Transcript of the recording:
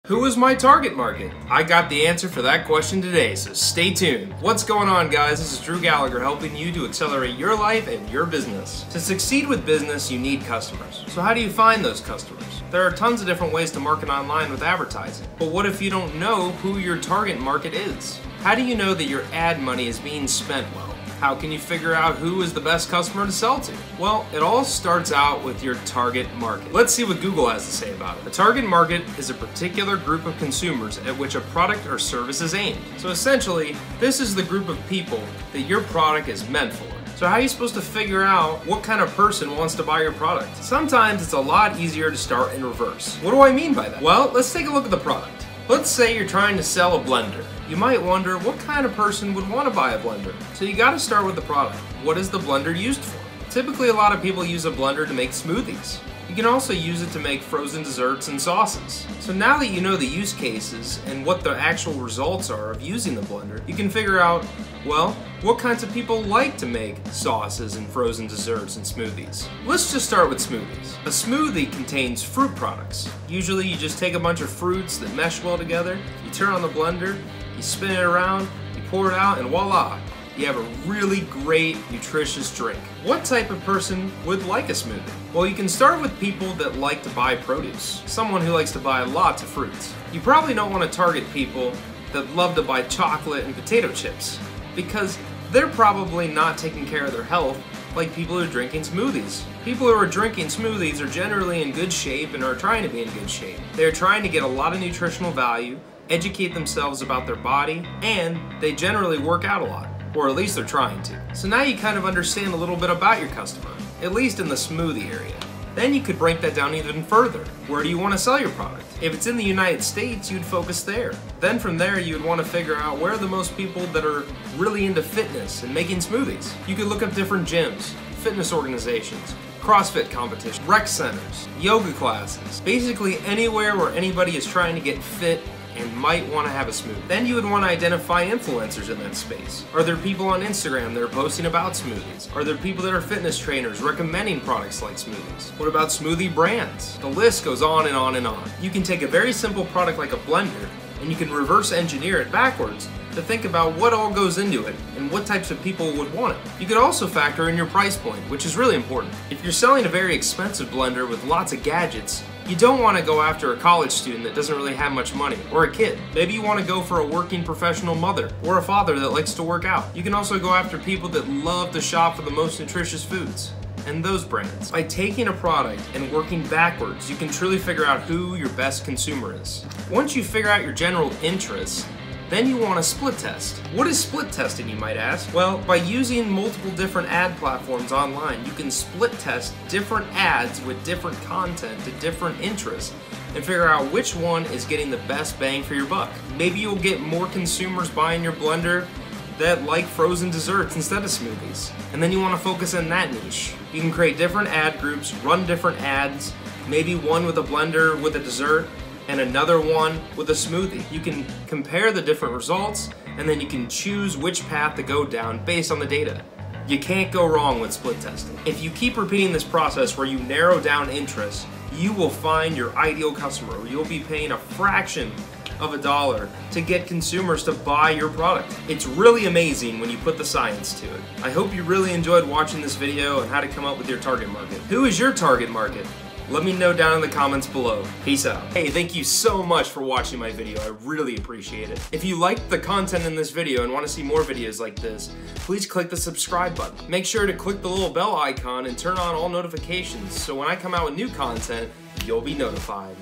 Who is my target market? I got the answer for that question today, so stay tuned. What's going on, guys? This is Drew Gallagher helping you to accelerate your life and your business. To succeed with business, you need customers. So how do you find those customers? There are tons of different ways to market online with advertising. But what if you don't know who your target market is? How do you know that your ad money is being spent well? How can you figure out who is the best customer to sell to? Well, it all starts out with your target market. Let's see what Google has to say about it. A target market is a particular group of consumers at which a product or service is aimed. So essentially, this is the group of people that your product is meant for. So how are you supposed to figure out what kind of person wants to buy your product? Sometimes it's a lot easier to start in reverse. What do I mean by that? Well, let's take a look at the product. Let's say you're trying to sell a blender. You might wonder what kind of person would want to buy a blender. So you got to start with the product. What is the blender used for? Typically, a lot of people use a blender to make smoothies. You can also use it to make frozen desserts and sauces. So now that you know the use cases and what the actual results are of using the blender, you can figure out, well, what kinds of people like to make sauces and frozen desserts and smoothies. Let's just start with smoothies. A smoothie contains fruit products. Usually you just take a bunch of fruits that mesh well together, you turn on the blender, you spin it around, you pour it out, and voila! You have a really great, nutritious drink. What type of person would like a smoothie? Well, you can start with people that like to buy produce. Someone who likes to buy lots of fruits. You probably don't want to target people that love to buy chocolate and potato chips, because they're probably not taking care of their health like people who are drinking smoothies. People who are drinking smoothies are generally in good shape and are trying to be in good shape. They're trying to get a lot of nutritional value, educate themselves about their body, and they generally work out a lot. Or at least they're trying to. So now you kind of understand a little bit about your customer, at least in the smoothie area. Then you could break that down even further. Where do you want to sell your product? If it's in the United States, you'd focus there. Then from there, you'd want to figure out where are the most people that are really into fitness and making smoothies. You could look up different gyms, fitness organizations, CrossFit competitions, rec centers, yoga classes, basically anywhere where anybody is trying to get fit and might want to have a smoothie. Then you would want to identify influencers in that space. Are there people on Instagram that are posting about smoothies? Are there people that are fitness trainers recommending products like smoothies? What about smoothie brands? The list goes on and on and on. You can take a very simple product like a blender and you can reverse engineer it backwards to think about what all goes into it and what types of people would want it. You could also factor in your price point, which is really important. If you're selling a very expensive blender with lots of gadgets, you don't want to go after a college student that doesn't really have much money, or a kid. Maybe you want to go for a working professional mother, or a father that likes to work out. You can also go after people that love to shop for the most nutritious foods, and those brands. By taking a product and working backwards, you can truly figure out who your best consumer is. Once you figure out your general interests, then you want to split test. What is split testing, you might ask? Well, by using multiple different ad platforms online, you can split test different ads with different content to different interests and figure out which one is getting the best bang for your buck. Maybe you'll get more consumers buying your blender that like frozen desserts instead of smoothies. And then you want to focus on that niche. You can create different ad groups, run different ads, maybe one with a blender with a dessert, and another one with a smoothie. You can compare the different results, and then you can choose which path to go down based on the data. You can't go wrong with split testing. If you keep repeating this process where you narrow down interests, you will find your ideal customer. You'll be paying a fraction of $1 to get consumers to buy your product. It's really amazing when you put the science to it. I hope you really enjoyed watching this video on how to come up with your target market. Who is your target market? Let me know down in the comments below. Peace out. Hey, thank you so much for watching my video. I really appreciate it. If you liked the content in this video and want to see more videos like this, please click the subscribe button. Make sure to click the little bell icon and turn on all notifications so when I come out with new content, you'll be notified.